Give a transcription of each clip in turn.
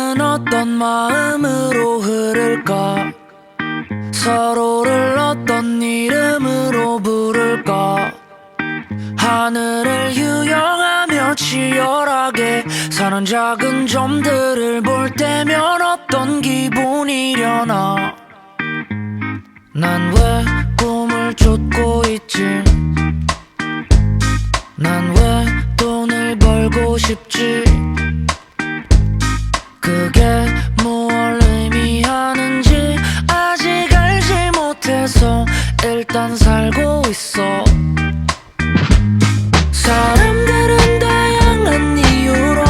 걸음은 어떤 마음으로 흐를까? 서로를 어떤 이름으로 부를까? 하늘을 유영하며 치열하게 사는 작은 점들을 볼 때면 어떤 기분이려나? 난 왜 꿈을 쫓고 있지? 난 왜 돈을 벌고 싶지? 그게 뭘 의미하는지 아직 알지 못해서 일단 살고 있어. 사람들은 다양한 이유로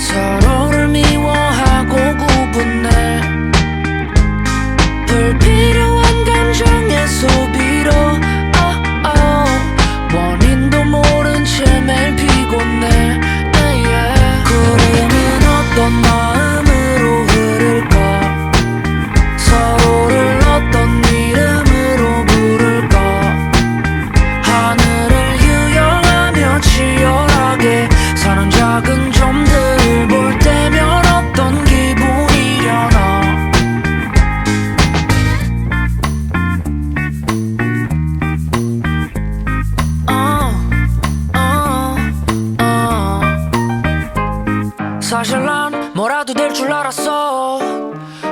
서로를 미워하고 구분해. 불필요한 감정의 소비로 원인도 모른 채 매일 피곤해. 구름은 어떤 마음으로 흐를까? 서로를 어떤 이름으로 부를까? 하늘을 유영하며 치열하게 사는 작은 점들을 볼 때면 어떤 기분이려나? 사실 난 뭐라도 될 줄 알았어.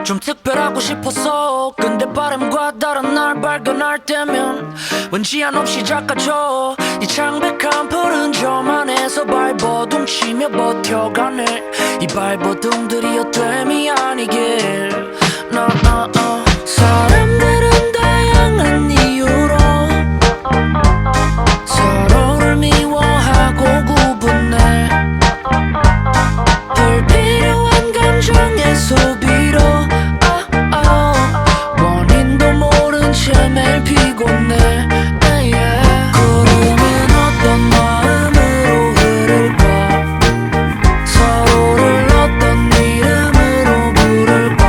좀 특별하고 싶었어. 근데 바람과 다른 날 발견할 때면 왠지 한없이 작아져. 이 창백한 푸른 점 안에서 발버둥 치며 버텨가네. 이 발버둥들이 헛됨이 아니길. 사람들은 다양한 이유로 서로를 미워하고 구분해. 불필요한 감정의 소비로 원인도 모른 채 매일 피곤해. 구름은 어떤 마음으로 흐를까? 서로를 어떤 이름으로 부를까?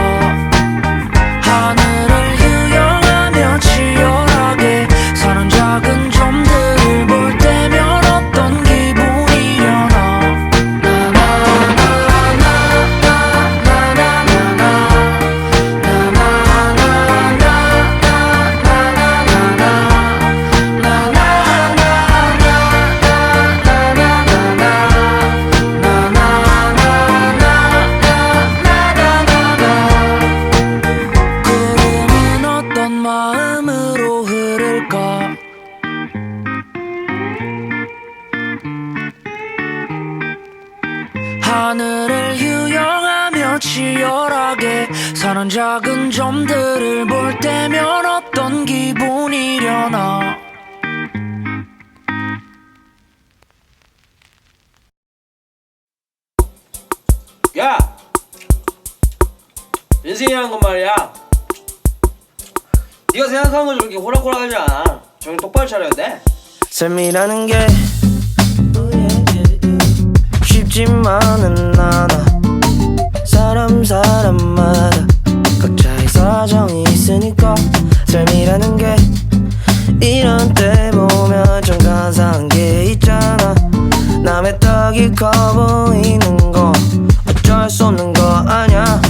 하늘을 유영하며 치열하게 사는 작은 점들을 볼 때면 어떤 기분이려나? 구름은 어떤 마음으로 흐를까? 하늘을 유영하며 치열하게 사는 작은 점들을 볼 때면 어떤 기분이려나? 야! 인생이란 건 말이야, 네가 생각하는 건 저렇게 호락호락하지 않아. 정신 똑바로 차려야 돼. 삶이라는 게 쉽지만은 않아. 사람마다 각자의 사정이 있으니까. 삶이라는 게 이런 때 보면 좀 간사한 게 있잖아. 남의 떡이 커 보이는 거 어쩔 수 없는 거 아냐.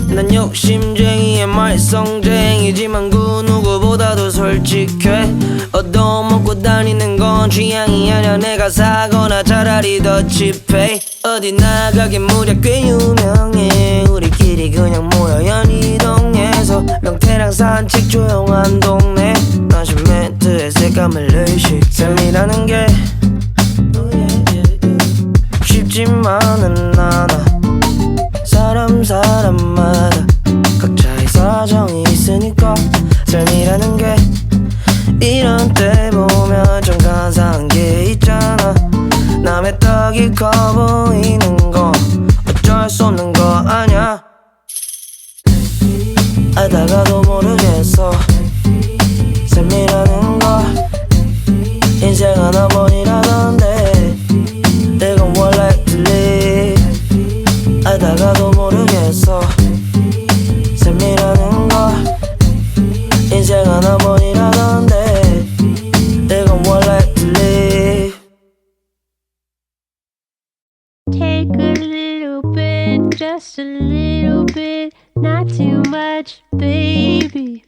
난 욕심쟁이의 말썽쟁이지만 그 누구보다도 솔직해. 얻어먹고 다니는 건 취향이 아냐. 내가 사거나 차라리 더치페이. 어디 나가긴 무려 꽤 유명해. 우리끼리 그냥 모여야 이 동네에서 명태랑 산책 조용한 동네. 마신 멘트의 색감을 의식. 삶이라는 게 쉽지만은 않아. 사람마다 각자의 사정이 있으니까. 삶이라는 게 이런 때 보면 좀 간사한 게 있잖아. 남의 떡이 커 보이는 거 어쩔 수 없는 거 아냐. 알다가도 모르겠어. 삶이라는 거 인생 하나뿐이라던데. 이건 원래 틀리. 알다가도 모르겠어. 삶이라는 거 인생 하나뿐이라던데. 이건 원래 틀리. Take a little just a little bit, not too much, baby.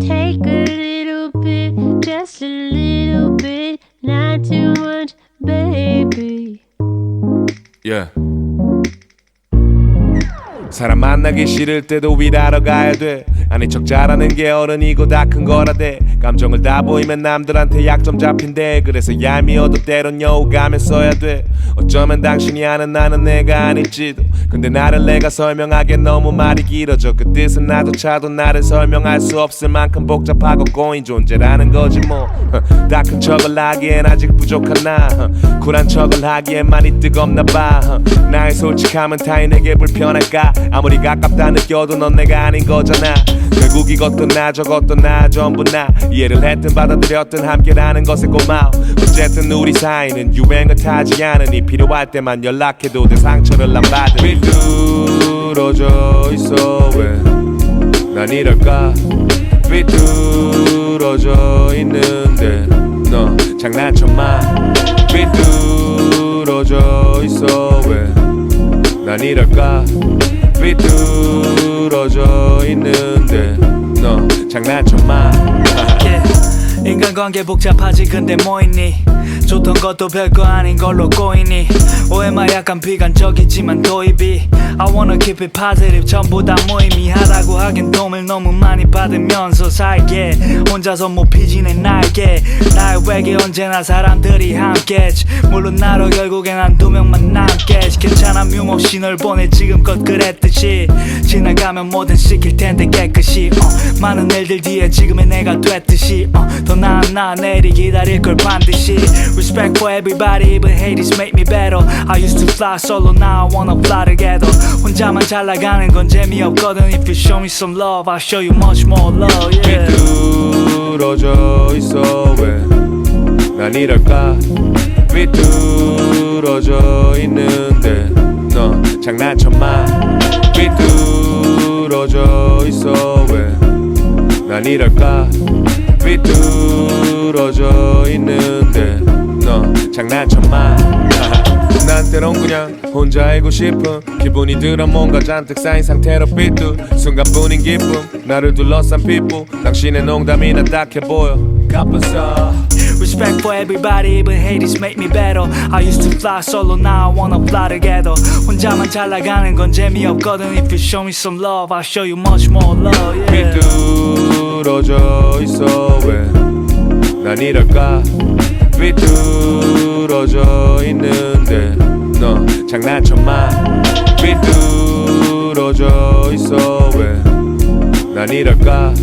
Take a little bit, just a little bit, not too much, baby. Yeah. 사람 만나기 싫을 때도 일하러 가야 돼. 아닌 척 잘하는 게 어른이고 다 큰 거라대. 감정을 다 보이면 남들한테 약점 잡힌대. 그래서 얄미워도 때론 여우가면 써야 돼. 어쩌면 당신이 아는 나는 내가 아닐지도. 근데 나를 내가 설명하기엔 너무 말이 길어져. 그 뜻은 나도 차도 나를 설명할 수 없을 만큼 복잡하고 꼬인 존재라는 거지 뭐. 다 큰 척을 하기엔 아직 부족한 나. 쿨한 척을 하기엔 많이 뜨겁나 봐. 나의 솔직함은 타인에게 불편할까. 아무리 가깝다 느껴도 넌 내가 아닌 거잖아. 결국 이것도 나 저것도 나 전부 나. 이해를 했든 받아들였든 함께라는 것에 고마워. 어쨌든 우리 사이는 유행을 타지 않으니 필요할 때만 연락해도 내 상처를 안 받으니 삐뚤어져 있어 왜 난 이럴까. 삐뚤어져 있는데 너 장난쳐 마. 삐뚤어져 있어 왜 난 이럴까. 삐뚤어져 있는데 너 장난쳐 마. 인간관계 복잡하지 근데 뭐 있니. 좋던 것도 별거 아닌 걸로 꼬이니. 오해만 약간 비관적이지만 도입이 I wanna keep it positive 전부 다 무의미하다고 하긴 도움을 너무 많이 받으면서 살게. 혼자서 못 피지네 날개. 나의 외계 언제나 사람들이 함께지. 물론 나로 결국엔 한두 명만 남겠지. 괜찮아 뮨 없이 널 보내 지금껏 그랬듯이. 지나가면 뭐든 시킬 텐데 깨끗이 많은 일들 뒤에 지금의 내가 됐듯이 더 나은 나 내일이 기다릴 걸 반드시. Respect for everybody but haters make me better. I used to fly solo now I wanna fly together. 혼자만 잘 나가는 건 재미없거든. If you show me some love I'll show you much more love. Yeah. 삐뚤어져 있어 왜 난 이럴까. 삐뚤어져 있는데 너 장난쳐 마. 삐뚤어져 있어 왜 난 이럴까. 삐뚤어져 있는데 너 장난쳐 마. 난 때론 그냥 혼자 알고 싶은 기분이 들어. 뭔가 잔뜩 쌓인 상태로 삐뚤 순간뿐인 기쁨. 나를 둘러싼 핏불 당신의 농담이 난 딱해 보여. 가뿐서 Respect for everybody but haters make me better. I used to fly solo now I wanna fly together. 혼자만 잘 나가는 건 재미없거든. If you show me some love I'll show you much more love. Yeah. 삐뚤어져 있어 왜 난 이럴까. 삐뚤어져 있는데 너 장난쳐 마. 삐뚤어져 있어 왜 난 이럴까.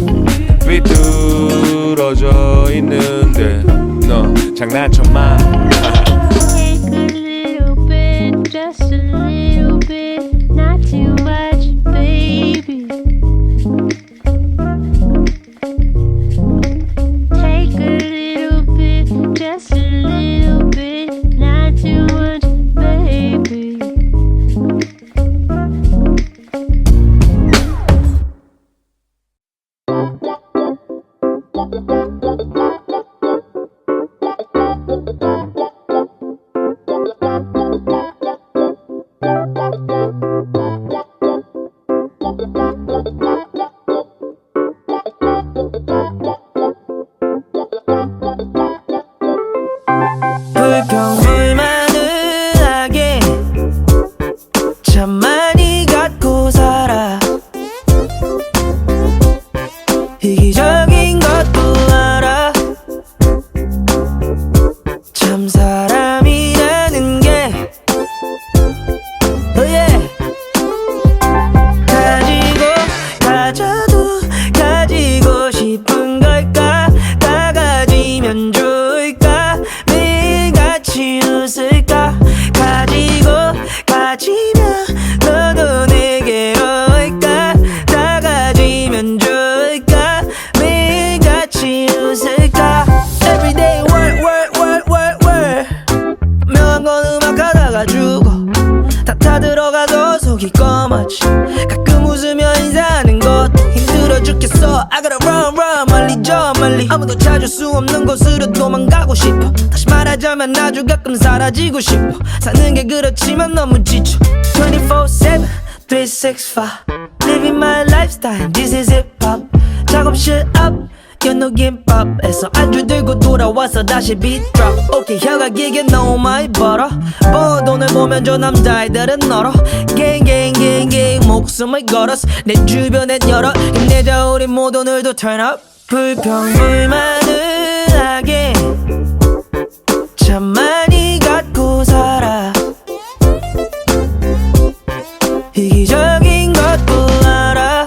삐뚤어져 있는데 너 장난쳐 마. Take a little bit, just a little bit, not too much, baby. Take a little bit, just a little bit, not too much, baby. 불평불만을 참 많이 갖고 살아. 이기적인 것도 알아. 참 사람이라는 게 가져도 가지고 싶은 걸까. 다 가지면 좋을까. 매일같이 웃을까. 가지면 너도 내게로 올까. 다 가지면 좋을까. 매일같이 웃을까. Everyday work 명한 건 음악하다가 죽어. 다 들어가도 속이 꺼맞지. 가끔 웃으며 인사하는 것도 힘들어 죽겠어. I gotta run 멀리 저 멀리 아무도 찾을 수 없는 곳으로 도망가고 싶어. 다시 말하지 하자면 아주 가끔 사라지고 싶어 사는 게 그렇지만 너무 지쳐 24/7 365 Living my lifestyle This is hip hop 작업실 앞 연어김밥에서 안주 들고 돌아와서 다시 beat drop 오케이 혀가 길게 너무 많이 벌어 번 돈을 보면 저 남자애들은 널어 gang gang gang gang 목숨을 걸었어 내 주변엔 열어 힘내자 우리 모두 오늘도 turn up 불평불만을 참 많이 갖고 살아 이기적인 것도 알아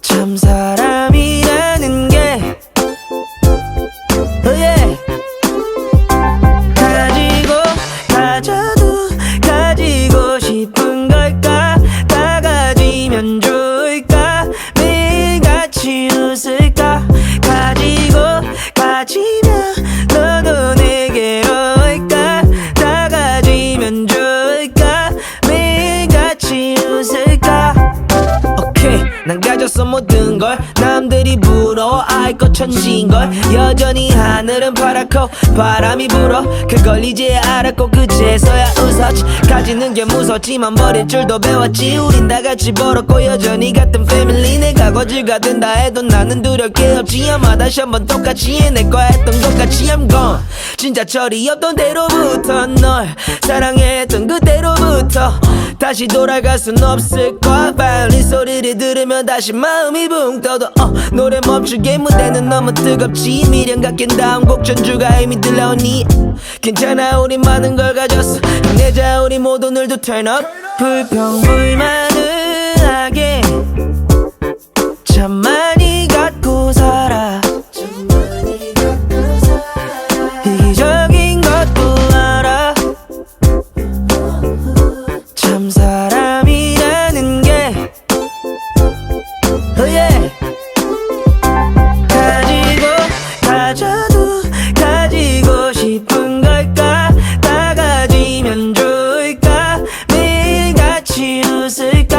참 사람이라는 게 yeah. 가지고 가져도 가지고 싶은 걸까 다 가지면 좋을까 매일같이 웃을까 가지고 가지면 너도 내게로 올까 다 가지면 좋을까 매일같이 웃을까 오케이 난 가졌어 모든 걸 남들이 부러워 알것 천지인걸 여전히 하늘은 파랗고 바람이 불어 그걸 이제 알았고 그제서야 웃었지 가지는 게 무섭지만 버릴 줄도 배웠지 우린 다 같이 벌었고 여전히 같은 패밀리 내가 거지가 된다 해도 나는 두려울 게 없지 아마 다시 한번 똑같이 해낼 거야 했던 것같이 I'm gone 진짜 철이 없던 대로부터 널 사랑했던 그대로부터 다시 돌아갈 순 없을 거야 바이올린 소리를 들으면 다시 마음이 붕 떠도 노래 멈추게 무대는 너무 뜨겁지 미련 갖긴 다음 곡 전주가 이미 들려오니 괜찮아 우리 많은 걸 가졌어 힘내자 우리 모두 오늘도 turn up 불평불만을 하게 참 많이 갖고 살아 이기적인 것도 알아 참 사람이라는 게 yeah. 가지고 가져도 가지고 싶은 걸까 다 가지면 좋을까 매일같이 웃을까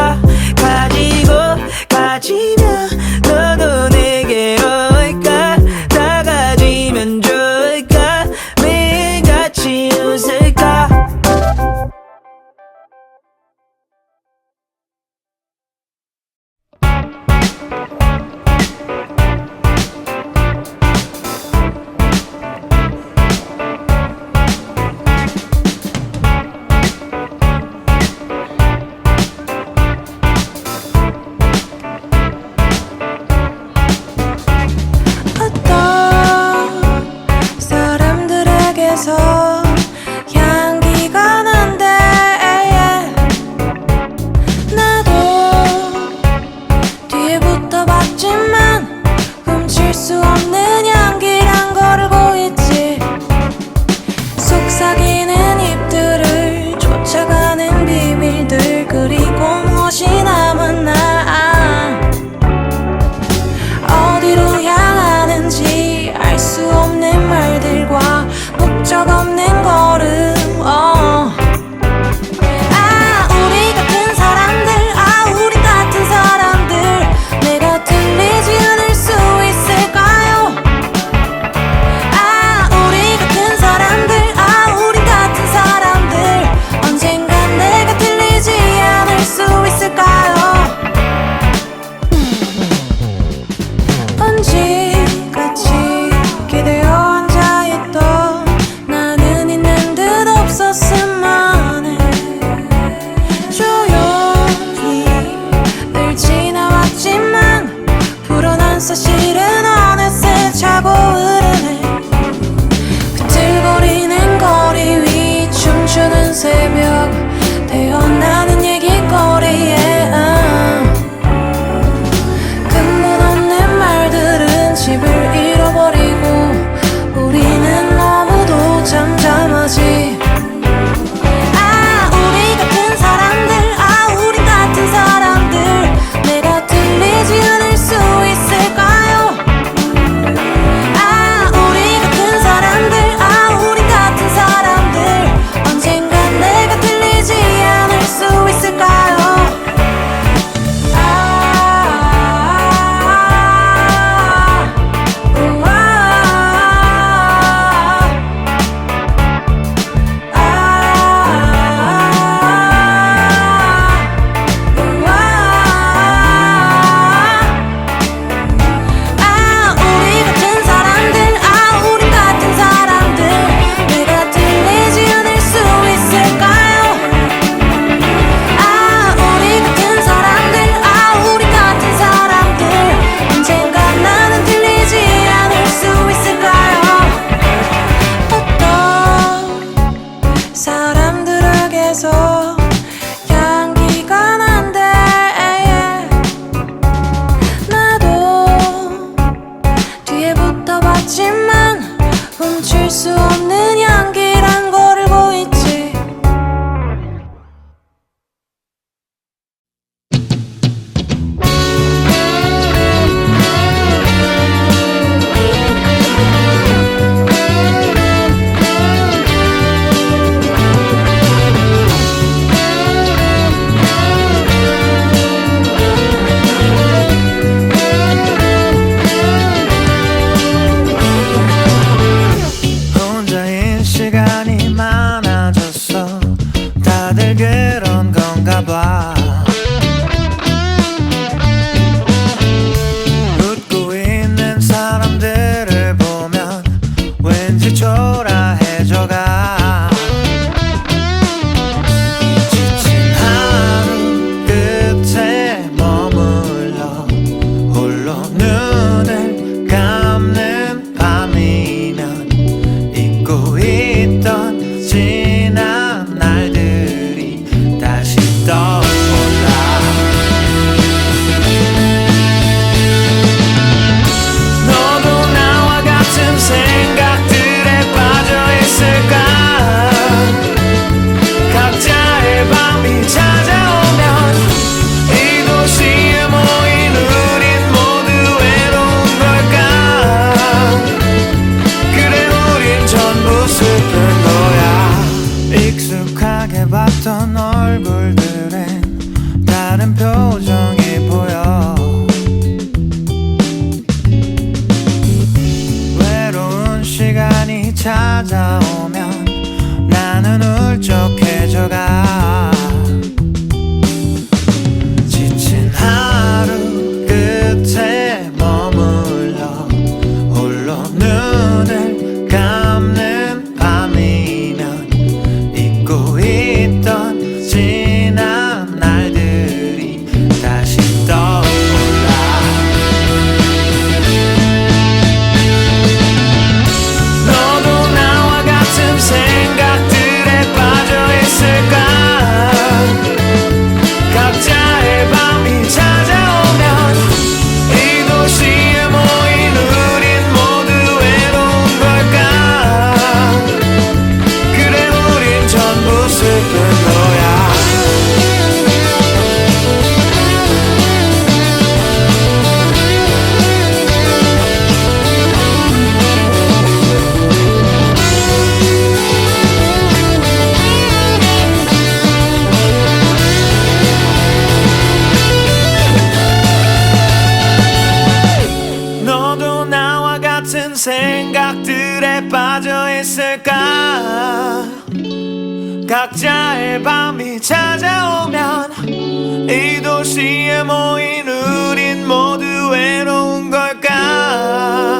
찾아오면 나는 울적해져가. 지친 하루 끝에 머물러 홀로 눈을 감는 밤이면 잊고 있던 지난 날들이 다시 떠올라. 너도 나와 같은 생각들에 빠져 있을까? 각자의 밤이 찾아오면 이 도시에 모인 우린 모두 외로운 걸까? 그래 우린 전부 슬픈 거야. 너도 나와 같은 생각들에 빠져 있을까? 각자의 밤이 찾아오면 이 도시에 모인 우린 모두 외로운 걸까?